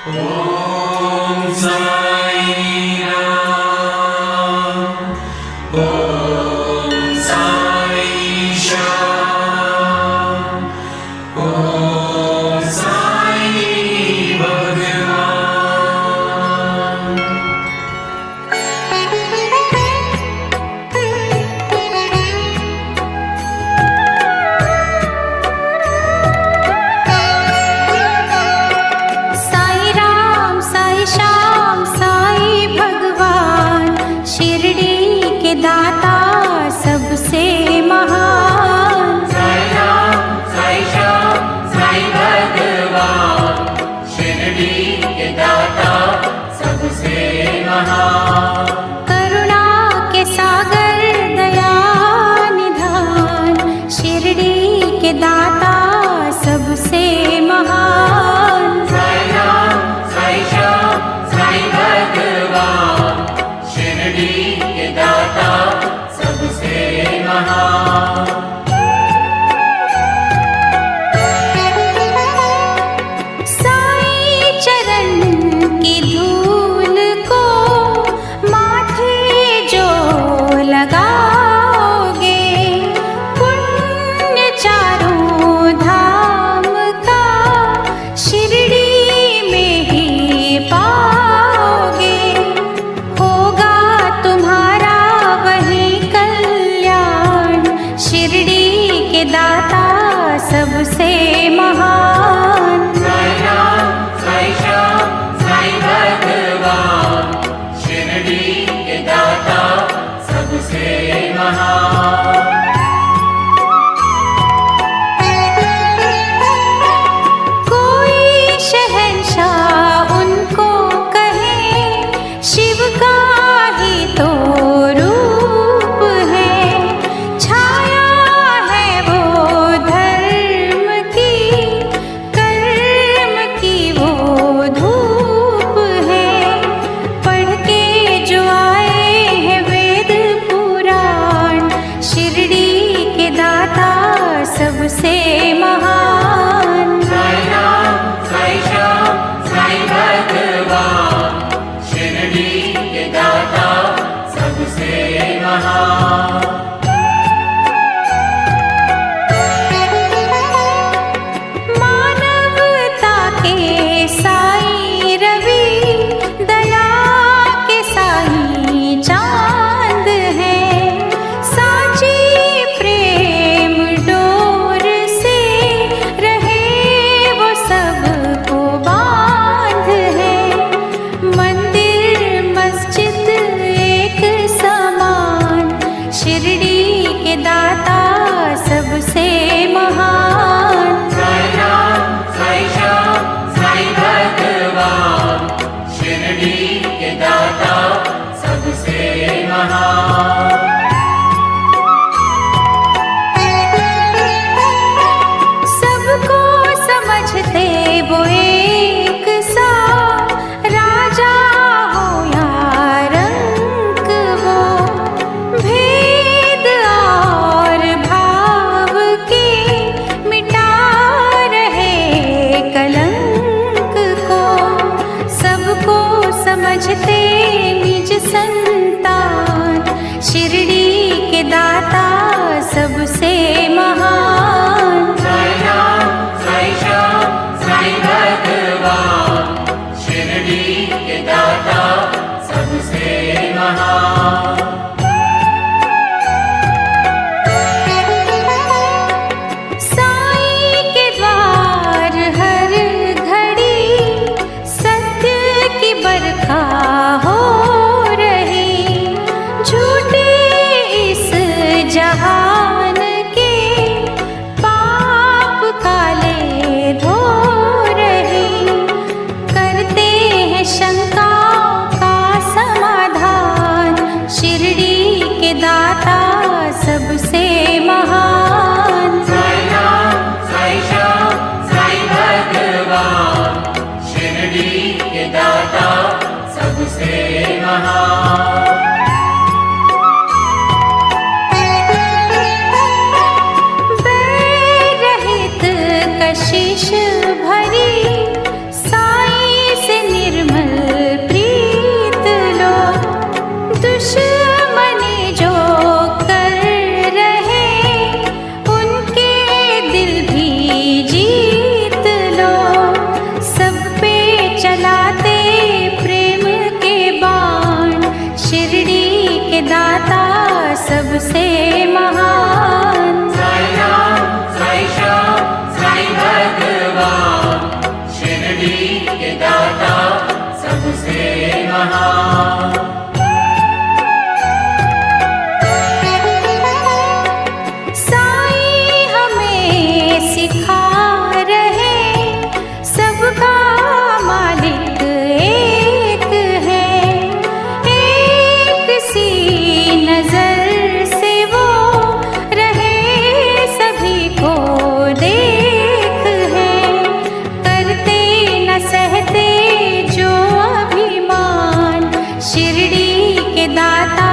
ओम साई राम, ओम साई श्याम, ओम साई भगवान। साई राम साई श्याम साई भगवान, शिरडी के दाता सबसे महान। साई राम साई श्याम साई भगवान, शिरडी के दाता सबसे महान। करुणा के सागर दया निधान, शिरडी के दाता सबसे महान। साई राम साई श्याम साई भगवान, शिरडी के दाता सबसे महान। साई चरण की धूल को माथे जो लगाओगे, पुण्य चारों धाम का शिरडी में ही पाओगे। होगा तुम्हारा वही कल्याण, शिरडी के दाता सबसे महान। साई राम साई श्याम साई भगवान, शिरडी के दाता सबसे महान। कोई शहंशाह उनको कहे, शिव का ही तो रूप है। छाया है वो धर्म की, कर्म की वो धूप है। पढ़ के जो आए हैं वेद पुराण, शिरडी के दाता सबसे महान। साई राम साई श्याम साई भगवान, शिरडी के दाता सबसे महान। मानवता के साई रवि, दया के साई चांद है। साची प्रेम डोर से रहे वो सबको बांध है। मंदिर मस्जिद एक समान, शिरडी के दाता सबसे महान। साई राम साई श्याम साई भगवान, शिरडी के दाता सबसे महान। सबको समझते वो एक सा, राजा हो या रंक वो। भेद और भाव के मिटा रहे कलंक को। सबको समझते निज संतान, शिरडी के दाता सबसे महान। साई राम साई श्याम साई भगवान, शिरडी के दाता सबसे महान। साई के द्वार हर घड़ी सत्य की बरखा हो रही। झूठे इस जहान के पाप काले धो रही। करते हैं शंका का समाधान, शिरडी के दाता सबसे महान। साई राम साई श्याम साई भगवान, शिरडी के दाता सबसे महान। बैर रहित कशिश भरी, साई से सबसे महान। साई राम साई श्याम साई भगवान, शिरडी के दाता सबसे महान। साई हमें सिखा रहे सबका मालिक एक है, एक सी नजर से वो रहे सभी को देख है। करते न सहते जो अभिमान, शिरडी के दाता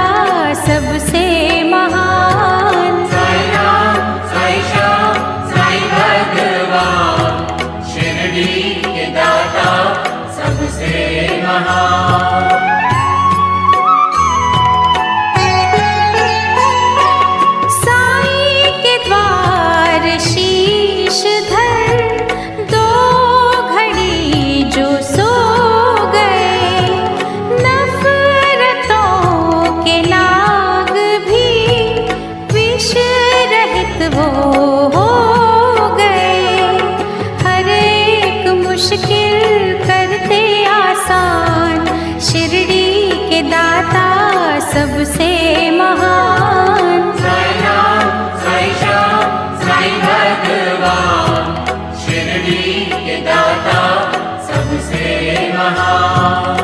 सबसे महान। साई राम साई श्याम साई भगवान, शिरडी के दाता सबसे महान। साई के द्वार शीश धर दो घड़ी जो सो गए, नफरतों के नाग भी विष रहित वो हो गए। हर एक मुश्किल करते आसान, शिरडी के दाता सबसे महान। साई राम साई श्याम साई भगवान, शिरडी के दाता सबसे महान।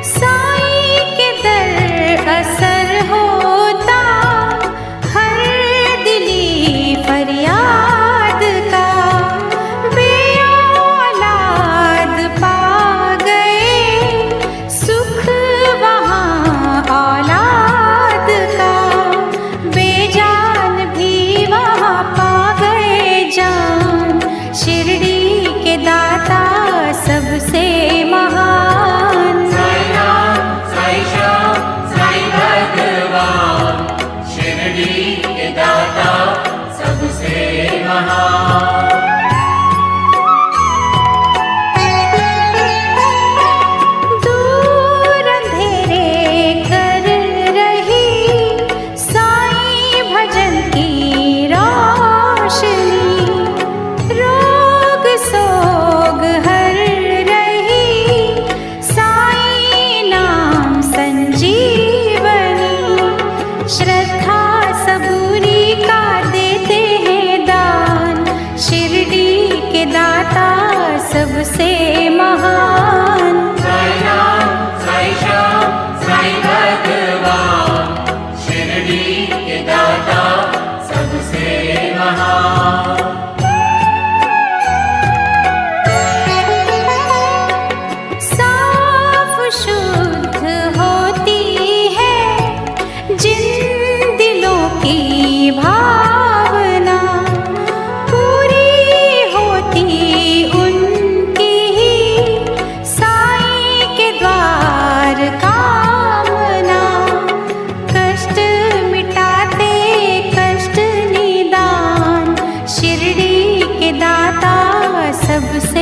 साई के दर असर होता हर दिली फरियाद का, बेऔलाद पा गए सुख वहाँ औलाद का, बेजान भी वहाँ पा गए जान, शिरडी के दाता सबसे महान। साई राम साई श्याम साई भगवान, शिरडी के दाता सबसे महान। दूर अंधेरे कर रही साई भजन की रोशनी, रोग सोग हर रही साई नाम संजीवनी। श्रद्धा सबूरी का देते हैं दान, शिरडी के दाता सबसे महान। साई राम साई श्याम साई भगवान, शिरडी के दाता सबसे महान। साफ शुद्ध होती है जिन दिलों की भावना, पूरी होती उनकी ही साई के द्वार कामना। कष्ट मिटाते कष्ट निदान, शिरडी के दाता सबसे